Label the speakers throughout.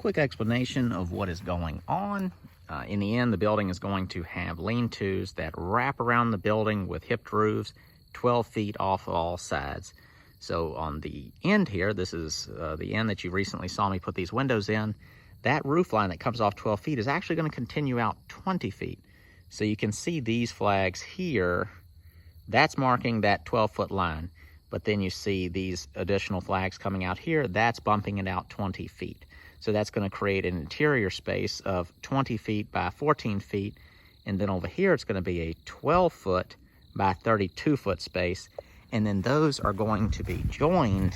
Speaker 1: quick explanation of what is going on. In the end, the building is going to have lean-tos that wrap around the building with hipped roofs, 12 feet off all sides. So on the end here, this is the end that you recently saw me put these windows in, that roof line that comes off 12 feet is actually going to continue out 20 feet. So you can see these flags here, that's marking that 12-foot line. But then you see these additional flags coming out here, that's bumping it out 20 feet. So that's going to create an interior space of 20 feet by 14 feet. And then over here, it's going to be a 12-foot by 32-foot space. And then those are going to be joined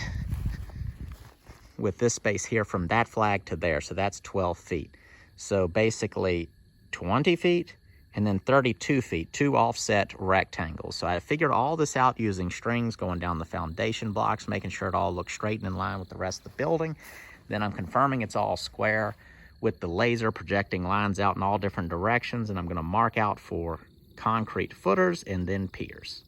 Speaker 1: with this space here from that flag to there. So that's 12 feet. So basically 20 feet and then 32 feet, two offset rectangles. So I figured all this out using strings going down the foundation blocks, making sure it all looks straight and in line with the rest of the building. Then I'm confirming it's all square with the laser projecting lines out in all different directions, and I'm going to mark out for concrete footers and then piers.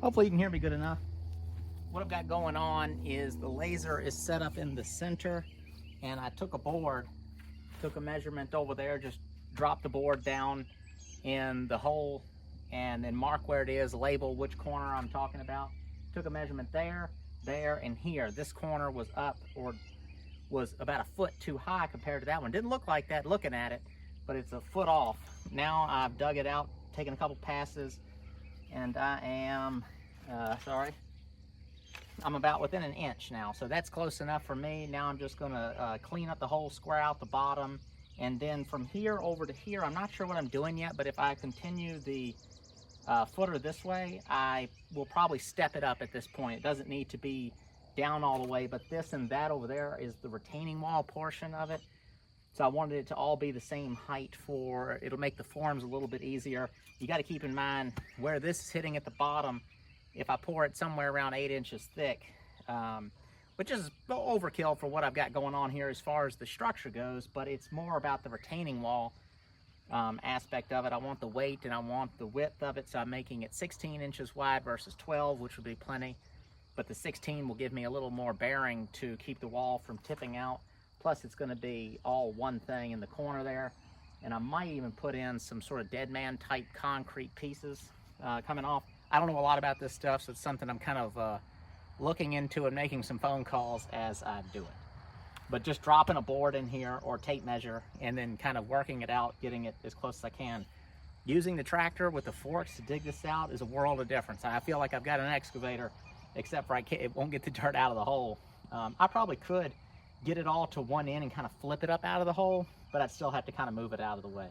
Speaker 1: Hopefully you can hear me good enough. What I've got going on is the laser is set up in the center, and I took a board, took a measurement over there, just dropped the board down in the hole, and then mark where it is, label which corner I'm talking about. Took a measurement there, there, and here. This corner was up, or was about a foot too high compared to that one. Didn't look like that looking at it, but it's a foot off. Now I've dug it out, taken a couple passes, and I am, I'm about within an inch now, so that's close enough for me. Now I'm just gonna clean up the hole, square out the bottom, and then from here over to here, I'm not sure what I'm doing yet, but if I continue the footer this way, I will probably step it up at this point. It doesn't need to be down all the way, but this and that over there is the retaining wall portion of it. So I wanted it to all be the same height it'll make the forms a little bit easier. You got to keep in mind where this is hitting at the bottom. If I pour it somewhere around 8 inches thick, which is overkill for what I've got going on here as far as the structure goes, but it's more about the retaining wall aspect of it. I want the weight and I want the width of it, so I'm making it 16 inches wide versus 12, which would be plenty. But the 16 will give me a little more bearing to keep the wall from tipping out. Plus it's going to be all one thing in the corner there. And I might even put in some sort of dead man type concrete pieces coming off. I don't know a lot about this stuff, so it's something I'm kind of looking into and making some phone calls as I do it. But just dropping a board in here or tape measure and then kind of working it out, getting it as close as I can. Using the tractor with the forks to dig this out is a world of difference. I feel like I've got an excavator, except for it won't get the dirt out of the hole. I probably could get it all to one end and kind of flip it up out of the hole, but I'd still have to kind of move it out of the way.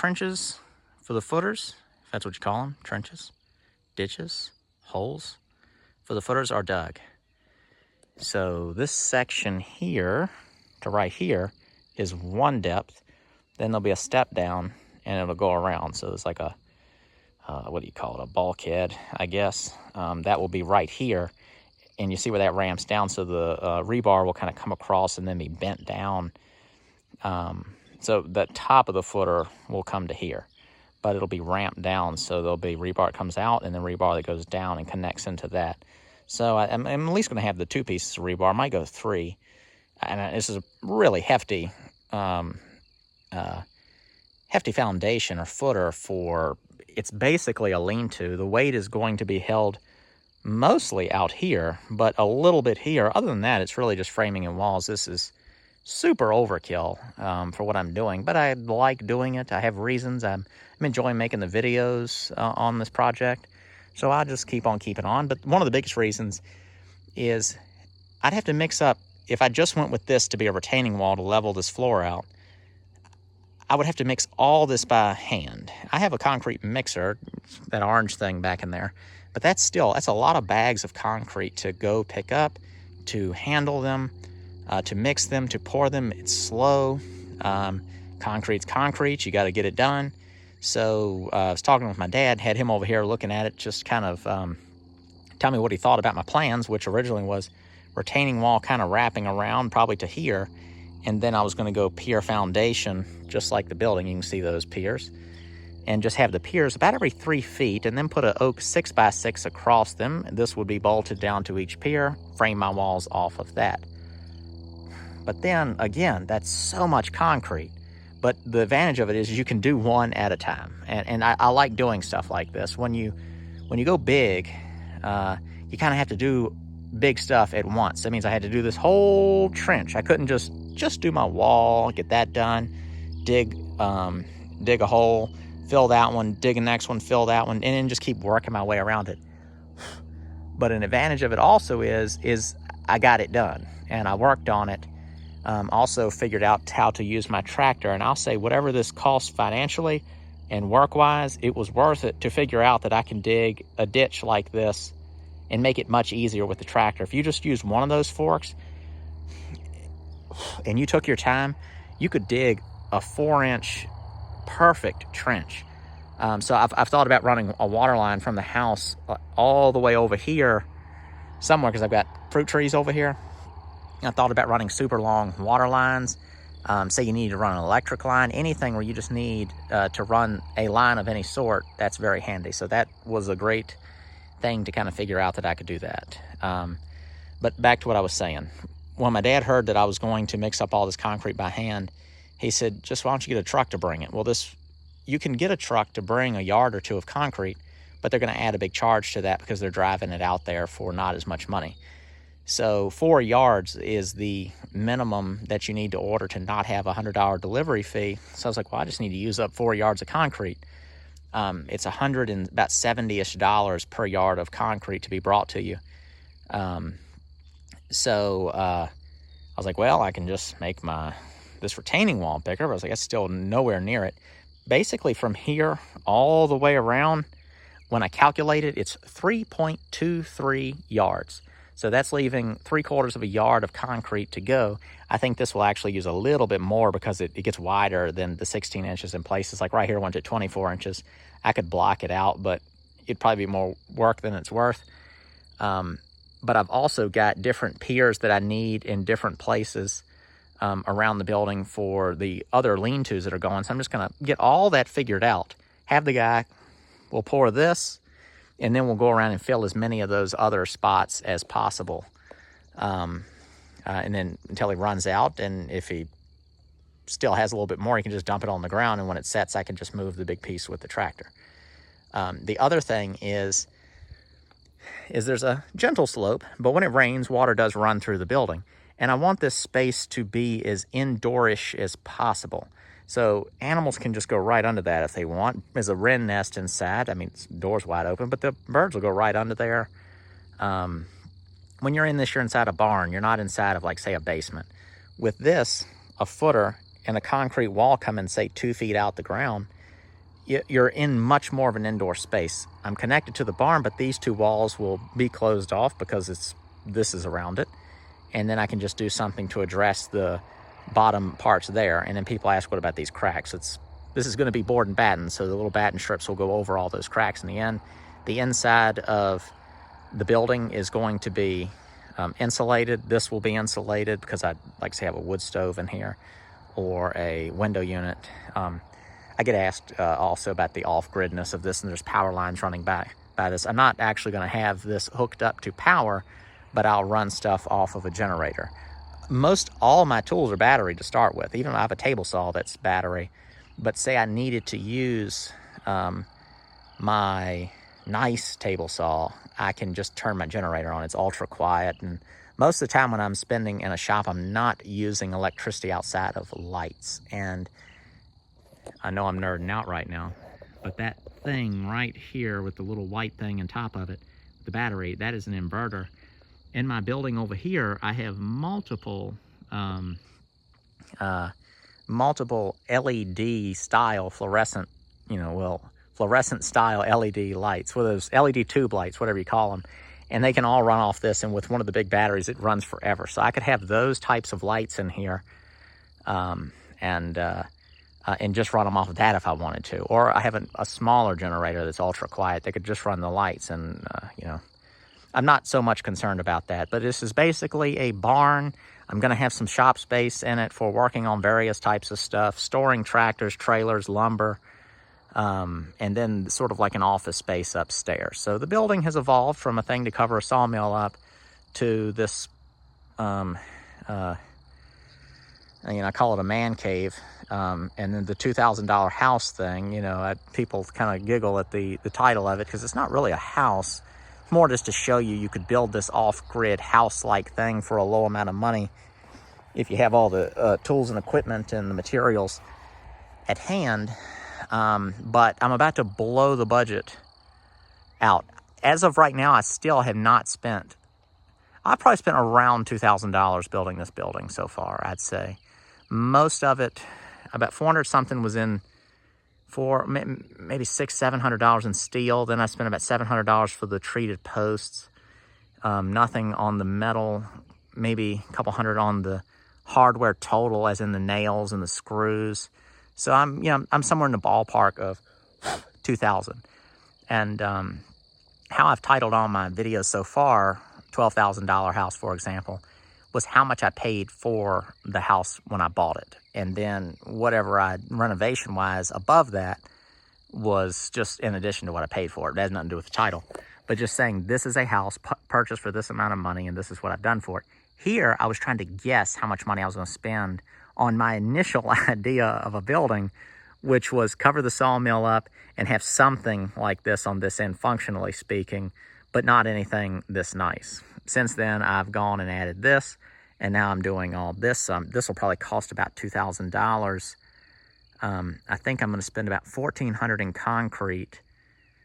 Speaker 1: trenches for the footers, if that's what you call them, trenches, ditches, holes for the footers are dug. So this section here to right here is one depth. Then there'll be a step down and it'll go around. So it's like a, what do you call it? A bulkhead, I guess. That will be right here. And you see where that ramps down. So the rebar will kind of come across and then be bent down. So the top of the footer will come to here, but it'll be ramped down. So there'll be rebar that comes out and then rebar that goes down and connects into that. So I'm at least going to have the 2 pieces of rebar. I might go 3. And this is a really hefty, hefty foundation or footer for, it's basically a lean-to. The weight is going to be held mostly out here, but a little bit here. Other than that, it's really just framing and walls. This is super overkill for what I'm doing, but I like doing it. I have reasons. I'm enjoying making the videos on this project. So I'll just keep on keeping on. But one of the biggest reasons is I'd have to mix up, if I just went with this to be a retaining wall to level this floor out, I would have to mix all this by hand. I have a concrete mixer, that orange thing back in there, but that's a lot of bags of concrete to go pick up, to handle them, to mix them, to pour them. It's slow. Concrete's concrete. You got to get it done. So I was talking with my dad, had him over here looking at it, just kind of tell me what he thought about my plans, which originally was retaining wall kind of wrapping around probably to here. And then I was going to go pier foundation, just like the building. You can see those piers. And just have the piers about every 3 feet and then put an oak 6x6 across them. This would be bolted down to each pier, frame my walls off of that. But then again, that's so much concrete. But the advantage of it is you can do one at a time. And I like doing stuff like this. When you go big, you kind of have to do big stuff at once. That means I had to do this whole trench. I couldn't just do my wall, get that done, dig a hole, fill that one, dig the next one, fill that one, and then just keep working my way around it. But an advantage of it also is I got it done and I worked on it. Also figured out how to use my tractor, and I'll say whatever this costs financially and work-wise, it was worth it to figure out that I can dig a ditch like this and make it much easier with the tractor. If you just use one of those forks and you took your time, you could dig a 4-inch perfect trench. So I've thought about running a water line from the house all the way over here somewhere, because I've got fruit trees over here. I thought about running super long water lines. Say you need to run an electric line, anything where you just need to run a line of any sort, that's very handy. So that was a great thing to kind of figure out that I could do that. But back to what I was saying. When my dad heard that I was going to mix up all this concrete by hand, he said, just why don't you get a truck to bring it? Well, you can get a truck to bring a yard or 2 of concrete, but they're going to add a big charge to that because they're driving it out there for not as much money. So 4 yards is the minimum that you need to order to not have a $100 delivery fee. So I was like, well, I just need to use up 4 yards of concrete. It's about $70-ish per yard of concrete to be brought to you. So I was like, well, I can just make this retaining wall bigger. But I was like, that's still nowhere near it. Basically from here all the way around, when I calculate it, it's 3.23 yards. So that's leaving 3/4 of a yard of concrete to go. I think this will actually use a little bit more because it gets wider than the 16 inches in places. Like right here, one's at 24 inches. I could block it out, but it'd probably be more work than it's worth. But I've also got different piers that I need in different places around the building for the other lean-tos that are going. So I'm just going to get all that figured out. Have the guy, we'll pour this, and then we'll go around and fill as many of those other spots as possible. And then until he runs out, and if he still has a little bit more, he can just dump it on the ground, and when it sets, I can just move the big piece with the tractor. The other thing is there's a gentle slope, but when it rains, water does run through the building. And I want this space to be as indoorish as possible. So animals can just go right under that if they want. There's a wren nest inside. I mean, the door's wide open, but the birds will go right under there. When you're in this, you're inside a barn. You're not inside of, like, say, a basement. With this, a footer and a concrete wall coming, say, 2 feet out the ground, you're in much more of an indoor space. I'm connected to the barn, but these two walls will be closed off because this is around it. And then I can just do something to address the bottom parts there. And then people ask, what about these cracks? This is going to be board and batten, so the little batten strips will go over all those cracks in the end. The inside of the building is going to be insulated. This will be insulated because I like to say have a wood stove in here or a window unit. I get asked also about the off-gridness of this, and there's power lines running by this. I'm not actually going to have this hooked up to power, but I'll run stuff off of a generator. Most all my tools are battery to start with. Even I have a table saw that's battery. But say I needed to use my nice table saw, I can just turn my generator on. It's ultra quiet, and most of the time when I'm spending in a shop, I'm not using electricity outside of lights. And I know I'm nerding out right now, but that thing right here with the little white thing on top of it, the battery, that is an inverter. In my building over here, I have multiple LED style fluorescent, fluorescent style LED lights, with those LED tube lights, whatever you call them. And they can all run off this, and with one of the big batteries, it runs forever. So I could have those types of lights in here and just run them off of that if I wanted to. Or I have a smaller generator that's ultra quiet that could just run the lights, and I'm not so much concerned about that. But this is basically a barn. I'm going to have some shop space in it for working on various types of stuff, storing tractors, trailers, lumber, and then sort of like an office space upstairs. So the building has evolved from a thing to cover a sawmill up to this, I call it a man cave. And then the $2,000 house thing, people kind of giggle at the title of it because it's not really a house. It's more just to show you could build this off-grid house-like thing for a low amount of money if you have all the tools and equipment and the materials at hand. But I'm about to blow the budget out. As of right now, I still have not spent, I've probably spent around $2,000 building this building so far, I'd say. Most of it, about 400 something was in for maybe $600-700 in steel. Then I spent about $700 for the treated posts. Nothing on the metal, maybe a couple hundred on the hardware total, as in the nails and the screws. So I'm somewhere in the ballpark of 2,000. And how I've titled all my videos so far, $12,000 house, for example, was how much I paid for the house when I bought it. And then whatever I renovation-wise above that was just in addition to what I paid for it. It has nothing to do with the title. But just saying this is a house purchased for this amount of money, and this is what I've done for it. Here, I was trying to guess how much money I was going to spend on my initial idea of a building, which was cover the sawmill up and have something like this on this end, functionally speaking, but not anything this nice. Since then, I've gone and added this, and now I'm doing all this. This will probably cost about $2,000. I think I'm going to spend about $1,400 in concrete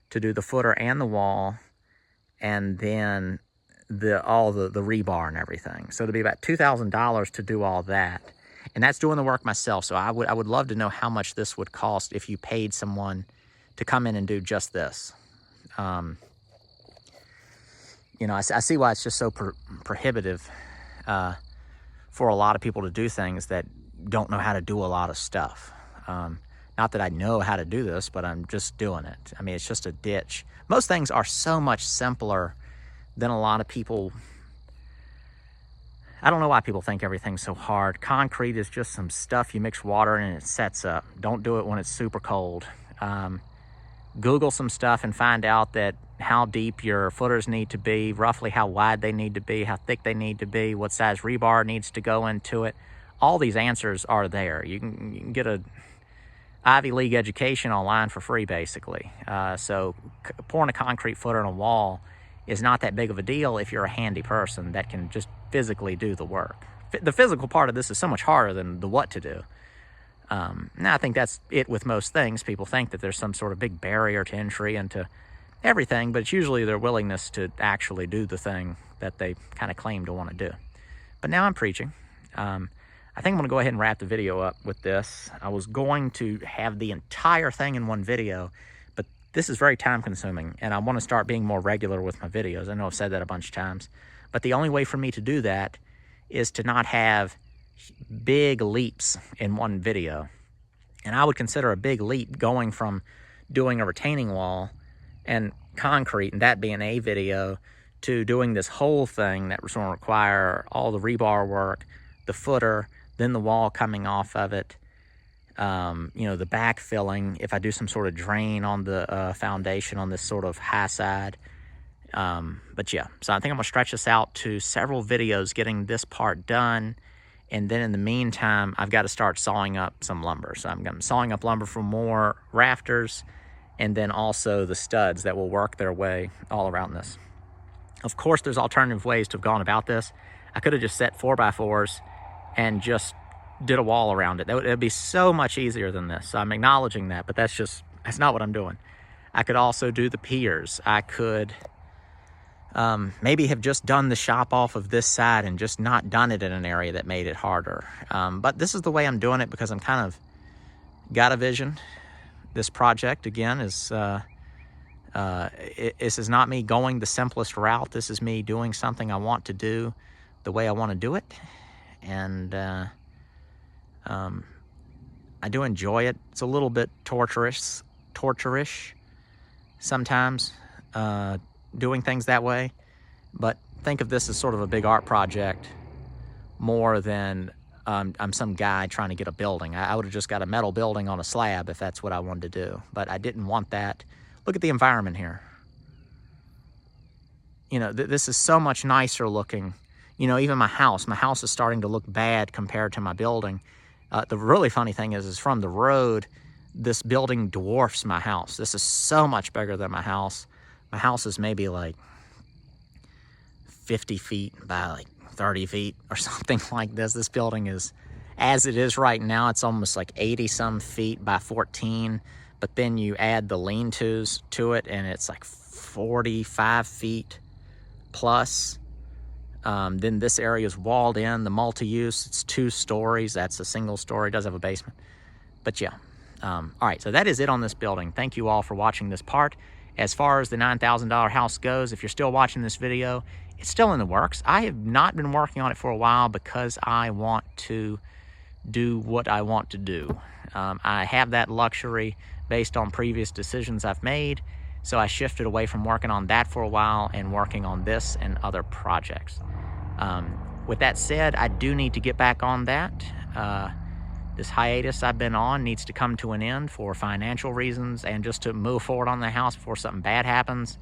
Speaker 1: to do the footer and the wall, and then all the rebar and everything. So it'll be about $2,000 to do all that. And that's doing the work myself. So I would love to know how much this would cost if you paid someone to come in and do just this. I see why it's just so prohibitive for a lot of people to do things that don't know how to do a lot of stuff. Not that I know how to do this, but I'm just doing it. I mean, it's just a ditch. Most things are so much simpler than a lot of people. I don't know why people think everything's so hard. Concrete is just some stuff you mix water in and it sets up. Don't do it when it's super cold. Google some stuff and find out that how deep your footers need to be, roughly how wide they need to be, how thick they need to be, what size rebar needs to go into it. All these answers are there. You can get a Ivy League education online for free, basically. So pouring a concrete footer on a wall is not that big of a deal if you're a handy person that can just physically do the work. The physical part of this is so much harder than the what to do. Now, I think that's it with most things. People think that there's some sort of big barrier to entry into everything, but it's usually their willingness to actually do the thing that they kind of claim to want to do. But now I'm preaching. I think I'm going to go ahead and wrap the video up with this. I was going to have the entire thing in one video, but this is very time consuming, and I want to start being more regular with my videos. I know I've said that a bunch of times, but the only way for me to do that is to not have big leaps in one video. And I would consider a big leap going from doing a retaining wall and concrete, and that being a video, to doing this whole thing that was going to require all the rebar work, the footer, then the wall coming off of it, you know, the backfilling, if I do some sort of drain on the foundation on this sort of high side. But yeah, so I think I'm gonna stretch this out to several videos getting this part done. And then in the meantime, I've got to start sawing up some lumber. So I'm sawing up lumber for more rafters, and then also the studs that will work their way all around this. Of course, there's alternative ways to have gone about this. I could have just set 4x4s and just did a wall around it. It'd be so much easier than this. So I'm acknowledging that, but that's not what I'm doing. I could also do the piers. I could maybe have just done the shop off of this side and just not done it in an area that made it harder. But this is the way I'm doing it because I'm kind of got a vision. This project, again, is this is not me going the simplest route. This is me doing something I want to do the way I want to do it. And I do enjoy it. It's a little bit torturous sometimes, doing things that way. But think of this as sort of a big art project more than I'm some guy trying to get a building. I would have just got a metal building on a slab if that's what I wanted to do. But I didn't want that. Look at the environment here. You know, this is so much nicer looking. You know, even my house is starting to look bad compared to my building. The really funny thing is from the road, this building dwarfs my house. This is so much bigger than my house. My house is maybe like 50 feet by like 30 feet or something like this. This building is, as it is right now, it's almost like 80 some feet by 14. But then you add the lean-tos to it, and it's like 45 feet plus. Then this area is walled in, the multi-use, it's 2 stories. That's a single story, it does have a basement. But yeah, all right, so that is it on this building. Thank you all for watching this part. As far as the $9,000 house goes, if you're still watching this video, it's still in the works. I have not been working on it for a while because I want to do what I want to do. I have that luxury based on previous decisions I've made. So I shifted away from working on that for a while and working on this and other projects. With that said, I do need to get back on that. This hiatus I've been on needs to come to an end for financial reasons and just to move forward on the house before something bad happens.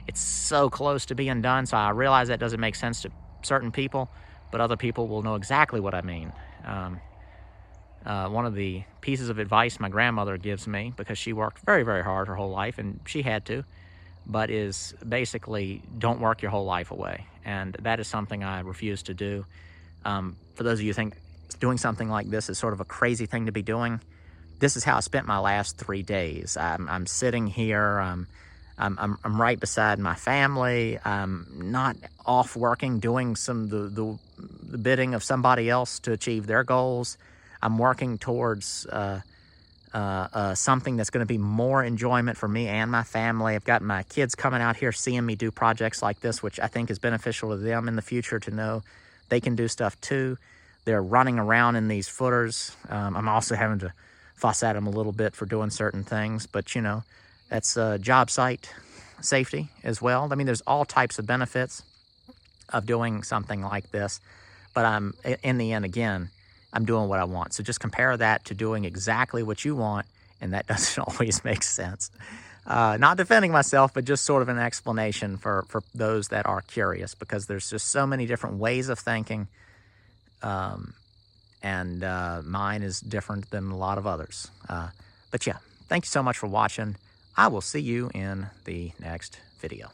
Speaker 1: It's so close to being done, so I realize that doesn't make sense to certain people, but other people will know exactly what I mean. One of the pieces of advice my grandmother gives me, because she worked very, very hard her whole life, and she had to, but is basically don't work your whole life away. And that is something I refuse to do. For those of you who think doing something like this is sort of a crazy thing to be doing, this is how I spent my last 3 days. I'm sitting here, I'm right beside my family. I'm not off working, doing the bidding of somebody else to achieve their goals. I'm working towards something that's going to be more enjoyment for me and my family. I've got my kids coming out here seeing me do projects like this, which I think is beneficial to them in the future to know they can do stuff too. They're running around in these footers. I'm also having to fuss at them a little bit for doing certain things, but you know, that's job site safety as well. I mean, there's all types of benefits of doing something like this, but in the end, again, I'm doing what I want. So just compare that to doing exactly what you want, and that doesn't always make sense. Not defending myself, but just sort of an explanation for those that are curious, because there's just so many different ways of thinking, and mine is different than a lot of others. But yeah, thank you so much for watching. I will see you in the next video.